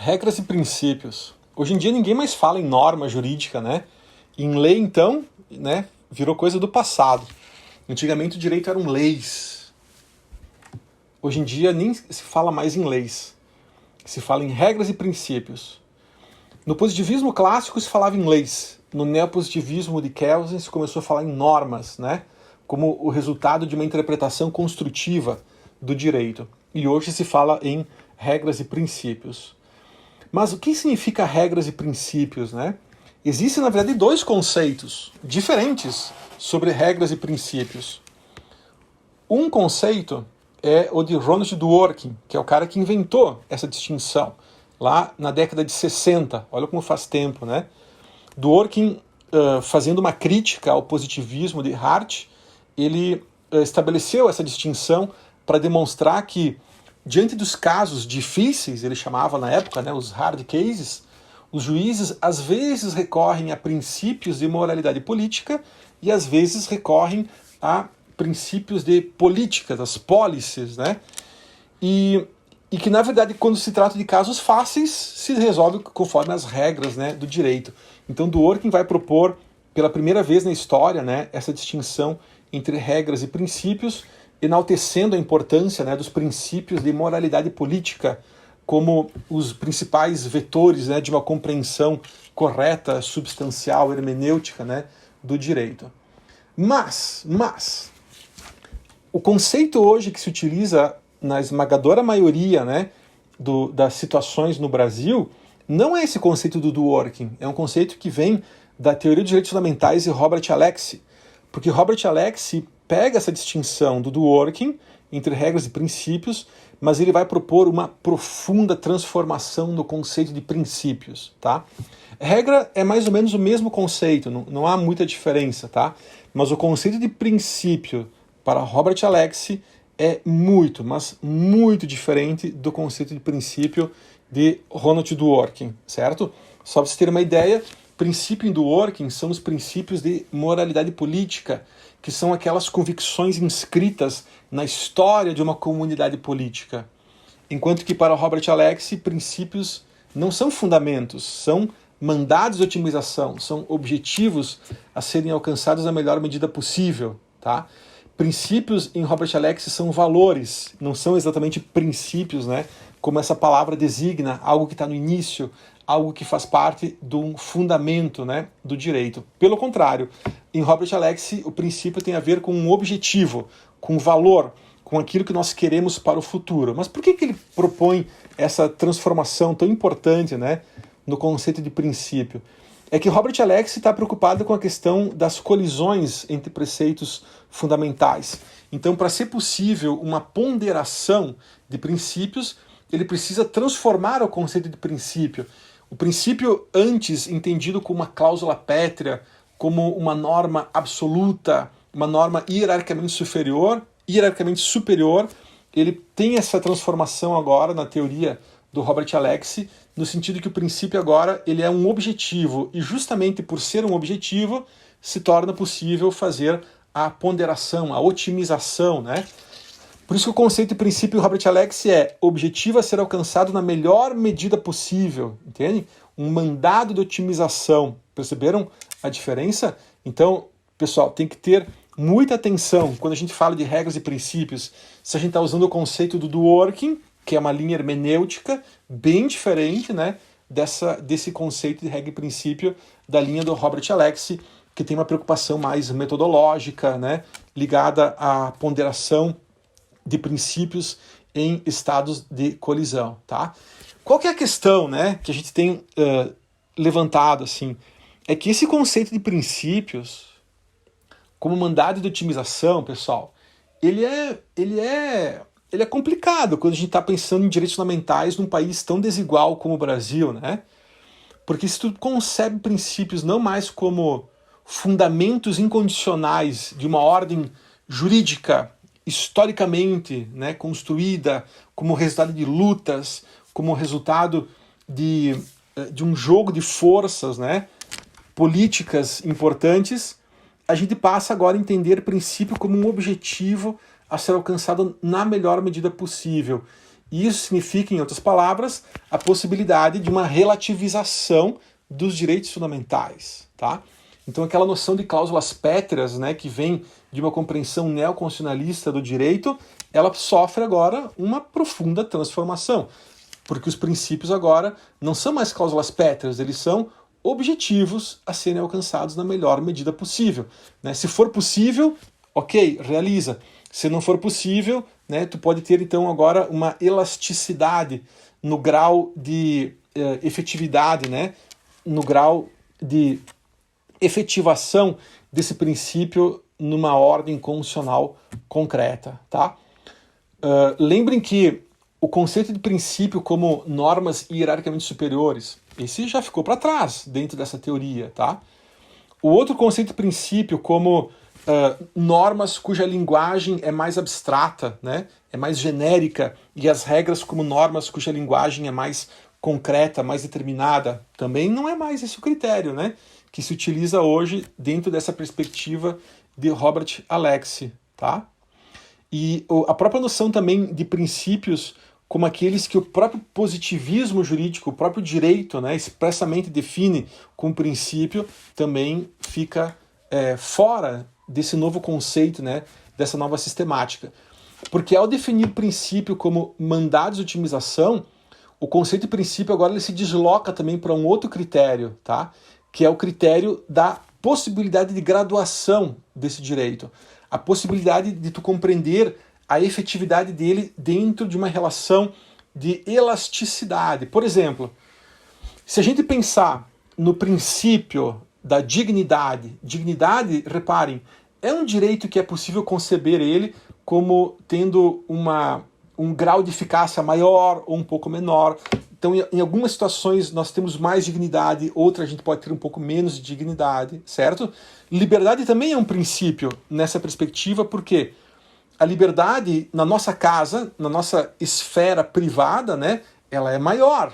Regras e princípios. Hoje em dia ninguém mais fala em norma jurídica, né? Em lei, então, né, virou coisa do passado. Antigamente o direito eram leis. Hoje em dia nem se fala mais em leis. Se fala em regras e princípios. No positivismo clássico se falava em leis. No neopositivismo de Kelsen se começou a falar em normas, né? Como o resultado de uma interpretação construtiva do direito. E hoje se fala em regras e princípios. Mas o que significa regras e princípios, né? Existem, na verdade, dois conceitos diferentes sobre regras e princípios. Um conceito é o de Ronald Dworkin, que é o cara que inventou essa distinção, lá na década de 60. Olha como faz tempo, né? Dworkin, fazendo uma crítica ao positivismo de Hart, ele estabeleceu essa distinção para demonstrar que, diante dos casos difíceis, ele chamava na época, né, os hard cases, os juízes às vezes recorrem a princípios de moralidade política e às vezes recorrem a princípios de política, das policies, né? E que, na verdade, quando se trata de casos fáceis, se resolve conforme as regras, né, do direito. Então, Dworkin vai propor, pela primeira vez na história, né, essa distinção entre regras e princípios, enaltecendo a importância, né, dos princípios de moralidade política como os principais vetores, né, de uma compreensão correta, substancial, hermenêutica, né, do direito. Mas o conceito hoje que se utiliza na esmagadora maioria, né, das situações no Brasil não é esse conceito do Dworkin, é um conceito que vem da teoria dos direitos fundamentais de Robert Alexy, porque Robert Alexy pega essa distinção do Dworkin entre regras e princípios, mas ele vai propor uma profunda transformação no conceito de princípios, tá? Regra é mais ou menos o mesmo conceito, não há muita diferença, tá? Mas o conceito de princípio para Robert Alexy é muito, mas muito diferente do conceito de princípio de Ronald Dworkin, certo? Só para vocês terem uma ideia, princípio em Dworkin são os princípios de moralidade política, que são aquelas convicções inscritas na história de uma comunidade política. Enquanto que para Robert Alexy, princípios não são fundamentos, são mandados de otimização, são objetivos a serem alcançados na melhor medida possível, tá? Princípios em Robert Alexy são valores, não são exatamente princípios, né? Como essa palavra designa, algo que está no início, algo que faz parte de um fundamento, né, do direito. Pelo contrário, em Robert Alexy, o princípio tem a ver com um objetivo, com um valor, com aquilo que nós queremos para o futuro. Mas por que ele propõe essa transformação tão importante, né, no conceito de princípio? É que Robert Alexy está preocupado com a questão das colisões entre preceitos fundamentais. Então, para ser possível uma ponderação de princípios, ele precisa transformar o conceito de princípio. O princípio, antes entendido como uma cláusula pétrea, como uma norma absoluta, uma norma hierarquicamente superior, ele tem essa transformação agora na teoria do Robert Alexy, no sentido que o princípio agora ele é um objetivo, e justamente por ser um objetivo, se torna possível fazer a ponderação, a otimização, né? Por isso que o conceito de princípio Robert Alexy é objetivo a ser alcançado na melhor medida possível, entende? Um mandado de otimização. Perceberam a diferença? Então, pessoal, tem que ter muita atenção quando a gente fala de regras e princípios. Se a gente está usando o conceito do Dworkin, que é uma linha hermenêutica bem diferente, né, desse conceito de regra e princípio da linha do Robert Alexy, que tem uma preocupação mais metodológica, né, ligada à ponderação de princípios em estados de colisão, tá? Qual que é a questão, né, que a gente tem levantado, assim, é que esse conceito de princípios, como mandado de otimização, pessoal, ele é complicado quando a gente está pensando em direitos fundamentais num país tão desigual como o Brasil, né? Porque se tu concebe princípios não mais como fundamentos incondicionais de uma ordem jurídica historicamente, né, construída como resultado de lutas, como resultado de um jogo de forças, né, políticas importantes, a gente passa agora a entender princípio como um objetivo a ser alcançado na melhor medida possível. E isso significa, em outras palavras, a possibilidade de uma relativização dos direitos fundamentais, tá? Então aquela noção de cláusulas pétreas, né, que vem de uma compreensão neoconstitucionalista do direito, ela sofre agora uma profunda transformação, porque os princípios agora não são mais cláusulas pétreas, eles são objetivos a serem alcançados na melhor medida possível, né? Se for possível, ok, realiza. Se não for possível, né, tu pode ter então agora uma elasticidade no grau de efetividade, né, no grau de efetivação desse princípio numa ordem constitucional concreta, tá? Lembrem que o conceito de princípio como normas hierarquicamente superiores, esse já ficou para trás dentro dessa teoria, tá? O outro conceito de princípio como normas cuja linguagem é mais abstrata, né? É mais genérica, e as regras como normas cuja linguagem é mais concreta, mais determinada, também não é mais esse o critério, né, que se utiliza hoje dentro dessa perspectiva de Robert Alexy, tá? E a própria noção também de princípios como aqueles que o próprio positivismo jurídico, o próprio direito, né, expressamente define como princípio, também fica fora desse novo conceito, né, dessa nova sistemática. Porque ao definir princípio como mandados de otimização, o conceito de princípio agora ele se desloca também para um outro critério, tá? Que é o critério da possibilidade de graduação desse direito. A possibilidade de tu compreender a efetividade dele dentro de uma relação de elasticidade. Por exemplo, se a gente pensar no princípio da dignidade, reparem, é um direito que é possível conceber ele como tendo um grau de eficácia maior ou um pouco menor. Então, em algumas situações nós temos mais dignidade, outras a gente pode ter um pouco menos de dignidade, certo? Liberdade também é um princípio nessa perspectiva, porque a liberdade na nossa casa, na nossa esfera privada, né, ela é maior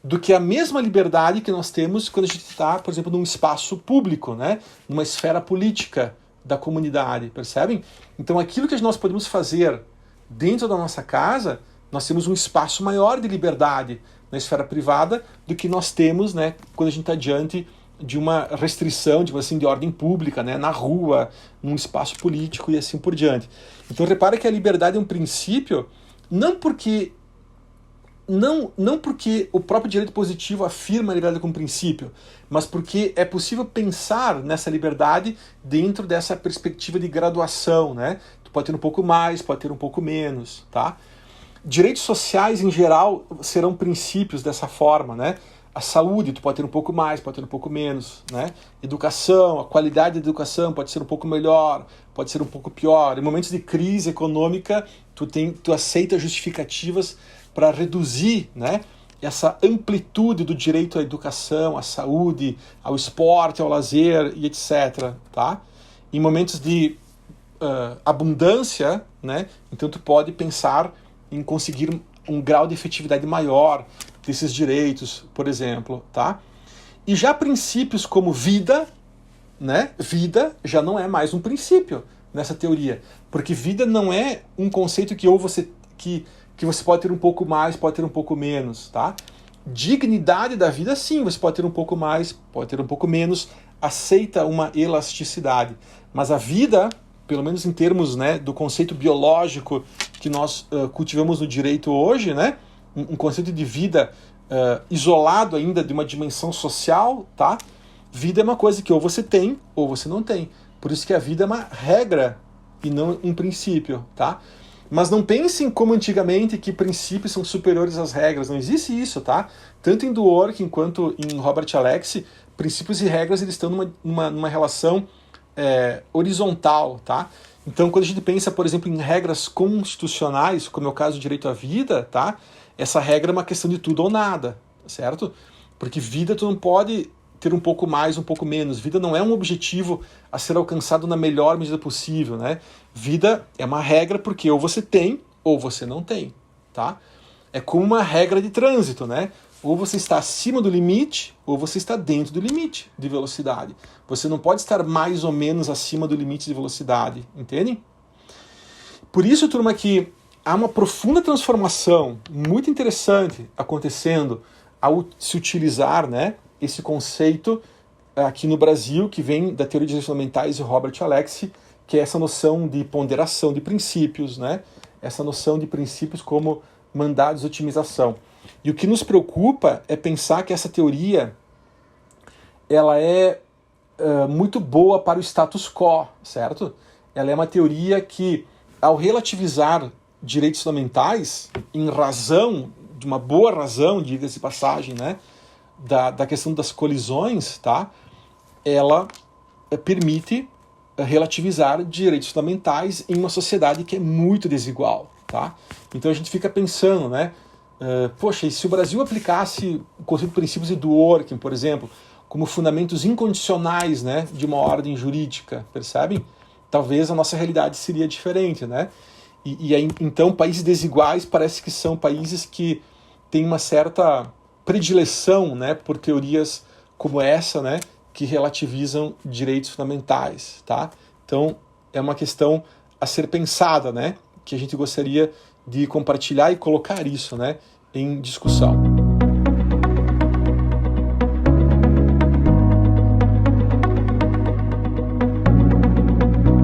do que a mesma liberdade que nós temos quando a gente está, por exemplo, num espaço público, né, numa esfera política da comunidade, percebem? Então aquilo que nós podemos fazer dentro da nossa casa, nós temos um espaço maior de liberdade na esfera privada do que nós temos, né, quando a gente está diante de uma restrição, tipo assim, de ordem pública, né, na rua, num espaço político e assim por diante. Então repara que a liberdade é um princípio, não porque o próprio direito positivo afirma a liberdade como princípio, mas porque é possível pensar nessa liberdade dentro dessa perspectiva de graduação, né? Tu pode ter um pouco mais, pode ter um pouco menos, tá? Direitos sociais, em geral, serão princípios dessa forma, né? A saúde, tu pode ter um pouco mais, pode ter um pouco menos, né? Educação, a qualidade da educação pode ser um pouco melhor, pode ser um pouco pior. Em momentos de crise econômica, tu aceita justificativas para reduzir, né, essa amplitude do direito à educação, à saúde, ao esporte, ao lazer e etc. Tá? Em momentos de abundância, né, então tu pode pensar em conseguir um grau de efetividade maior desses direitos, por exemplo. Tá? E já princípios como vida, né, vida já não é mais um princípio nessa teoria, porque vida não é um conceito que você pode ter um pouco mais, pode ter um pouco menos, tá? Dignidade da vida, sim, você pode ter um pouco mais, pode ter um pouco menos, aceita uma elasticidade. Mas a vida, pelo menos em termos, né, do conceito biológico que nós cultivamos no direito hoje, né, um conceito de vida isolado ainda de uma dimensão social, tá? Vida é uma coisa que ou você tem ou você não tem. Por isso que a vida é uma regra e não um princípio, tá? Mas não pensem como antigamente que princípios são superiores às regras. Não existe isso, tá? Tanto em Dworkin quanto em Robert Alexy, princípios e regras eles estão numa relação horizontal, tá? Então, quando a gente pensa, por exemplo, em regras constitucionais, como é o caso do direito à vida, tá? Essa regra é uma questão de tudo ou nada, certo? Porque vida tu não pode ter um pouco mais, um pouco menos. Vida não é um objetivo a ser alcançado na melhor medida possível, né? Vida é uma regra porque ou você tem ou você não tem, tá? É como uma regra de trânsito, né? Ou você está acima do limite ou você está dentro do limite de velocidade. Você não pode estar mais ou menos acima do limite de velocidade, entendem? Por isso, turma, que há uma profunda transformação muito interessante acontecendo ao se utilizar, né, esse conceito aqui no Brasil, que vem da teoria de direitos fundamentais de Robert Alexy, que é essa noção de ponderação de princípios, né, essa noção de princípios como mandados de otimização. E o que nos preocupa é pensar que essa teoria ela é muito boa para o status quo, certo? Ela é uma teoria que, ao relativizar direitos fundamentais, em razão, de uma boa razão, diga-se de passagem, né, da questão das colisões, tá? Ela permite relativizar direitos fundamentais em uma sociedade que é muito desigual, tá? Então a gente fica pensando, né, poxa, e se o Brasil aplicasse o conceito de princípios de Dworkin, por exemplo, como fundamentos incondicionais, né, de uma ordem jurídica, percebem? Talvez a nossa realidade seria diferente, né? E aí, então, países desiguais parece que são países que têm uma certa predileção, né, por teorias como essa, né, que relativizam direitos fundamentais, tá? Então, é uma questão a ser pensada, né, que a gente gostaria de compartilhar e colocar isso, né, em discussão.